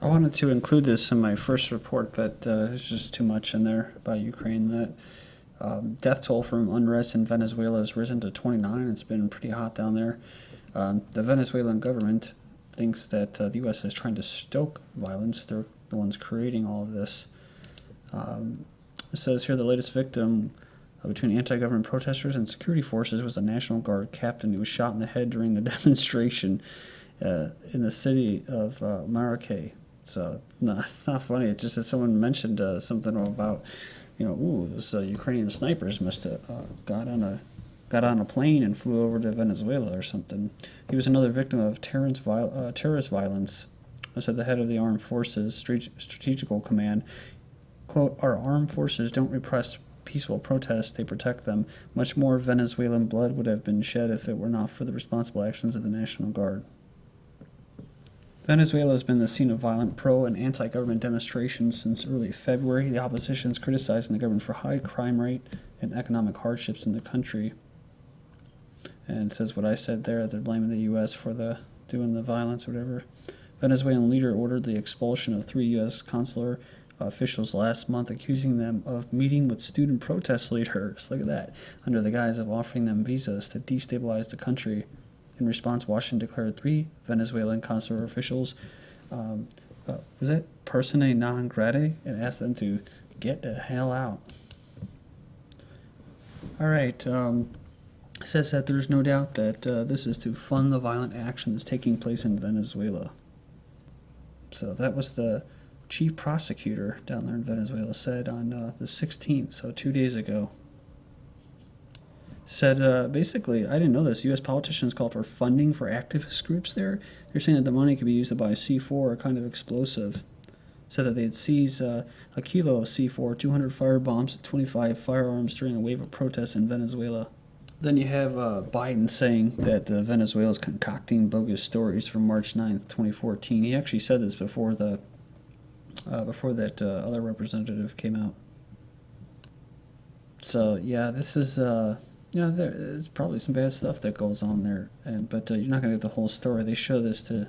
I wanted to include this in my first report, but there's just too much in there about Ukraine. That death toll from unrest in Venezuela has risen to 29. It's been pretty hot down there. The Venezuelan government thinks that the U.S. is trying to stoke violence. They're the ones creating all of this. It says here the latest victim between anti-government protesters and security forces was a National Guard captain who was shot in the head during the demonstration in the city of Maracay. So, no, it's not funny. It's just that someone mentioned something about, those Ukrainian snipers must have got on a plane and flew over to Venezuela or something. He was another victim of terrorist violence. I said the head of the Armed Forces Strategical Command, quote, "Our armed forces don't repress peaceful protests, they protect them. Much more Venezuelan blood would have been shed if it were not for the responsible actions of the National Guard." Venezuela has been the scene of violent pro- and anti-government demonstrations since early February. The opposition is criticizing the government for high crime rate and economic hardships in the country. And it says what I said there, they're blaming the U.S. for doing the violence or whatever. Venezuelan leader ordered the expulsion of 3 U.S. consular officials last month, accusing them of meeting with student protest leaders. Look at that. Under the guise of offering them visas to destabilize the country. In response, Washington declared 3 Venezuelan consular officials, was it persona non grata, and asked them to get the hell out. All right. Says that there's no doubt that this is to fund the violent action that's taking place in Venezuela. So that was the chief prosecutor down there in Venezuela said on the 16th, so 2 days ago. Said basically, I didn't know this, U.S. politicians called for funding for activist groups there. They're saying that the money could be used to buy C4, a kind of explosive. Said that they'd seize a kilo of C4, 200 firebombs, 25 firearms during a wave of protests in Venezuela. Then you have Biden saying that Venezuela is concocting bogus stories from March 9th, 2014. He actually said this before that other representative came out. So yeah, this is there's probably some bad stuff that goes on there, but you're not going to get the whole story. They show this to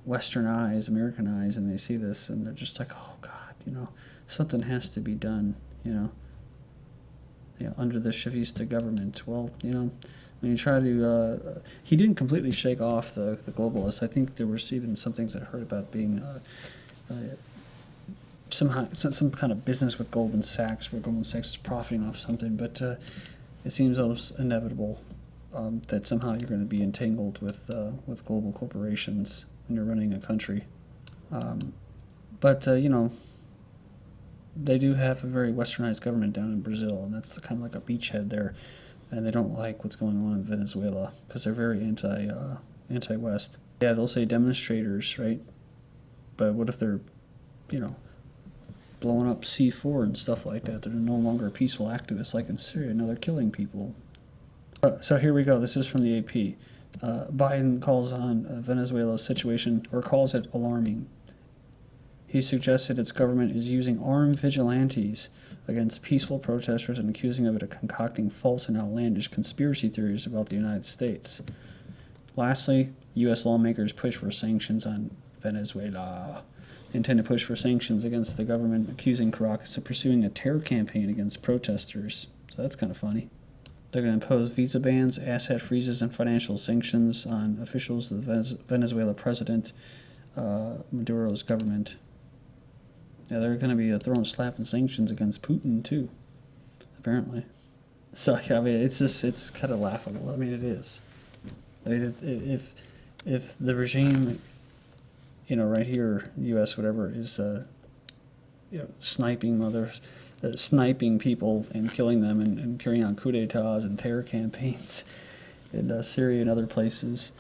Western eyes, American eyes, and they see this and they're just like, oh God, something has to be done, under the Chavista government. Well, when you try to, he didn't completely shake off the globalists. I think there was even some things that I heard about being somehow some kind of business with Goldman Sachs, where Goldman Sachs is profiting off something. But it seems almost inevitable that somehow you're going to be entangled with global corporations when you're running a country. But they do have a very westernized government down in Brazil, and that's kind of like a beachhead there, and they don't like what's going on in Venezuela because they're very anti-West. Yeah, they'll say demonstrators, right? But what if they're, blowing up C4 and stuff like that? They're no longer peaceful activists like in Syria. No, they're killing people. So here we go. This is from the AP. Biden calls on Venezuela's situation, or calls it alarming. He suggested its government is using armed vigilantes against peaceful protesters and accusing of it of concocting false and outlandish conspiracy theories about the United States. Lastly, U.S. lawmakers push for sanctions on Venezuela. They intend to push for sanctions against the government, accusing Caracas of pursuing a terror campaign against protesters. So that's kind of funny. They're going to impose visa bans, asset freezes, and financial sanctions on officials of the Venezuela president Maduro's government. Yeah, they're going to be throwing slap and sanctions against Putin, too, apparently. So, yeah, I mean, it's kind of laughable. I mean, it is. I mean, if the regime, right here, U.S., whatever, is, sniping people and killing them and carrying on coups d'etats and terror campaigns in Syria and other places,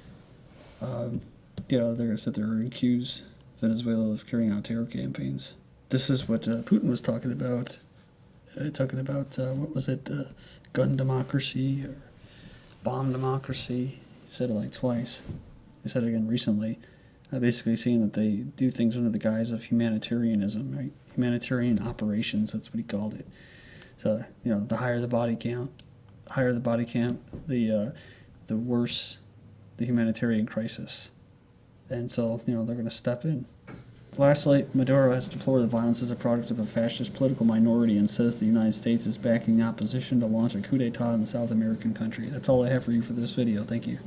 they're going to sit there and accuse Venezuela of carrying out terror campaigns. This is what Putin was talking about. What was it, gun democracy or bomb democracy? He said it like twice. He said it again recently. Basically saying that they do things under the guise of humanitarianism, right? Humanitarian operations, that's what he called it. So, the higher the body count, the worse the humanitarian crisis. And so, they're going to step in. Lastly, Maduro has deplored the violence as a product of a fascist political minority and says the United States is backing opposition to launch a coup d'etat in the South American country. That's all I have for you for this video. Thank you.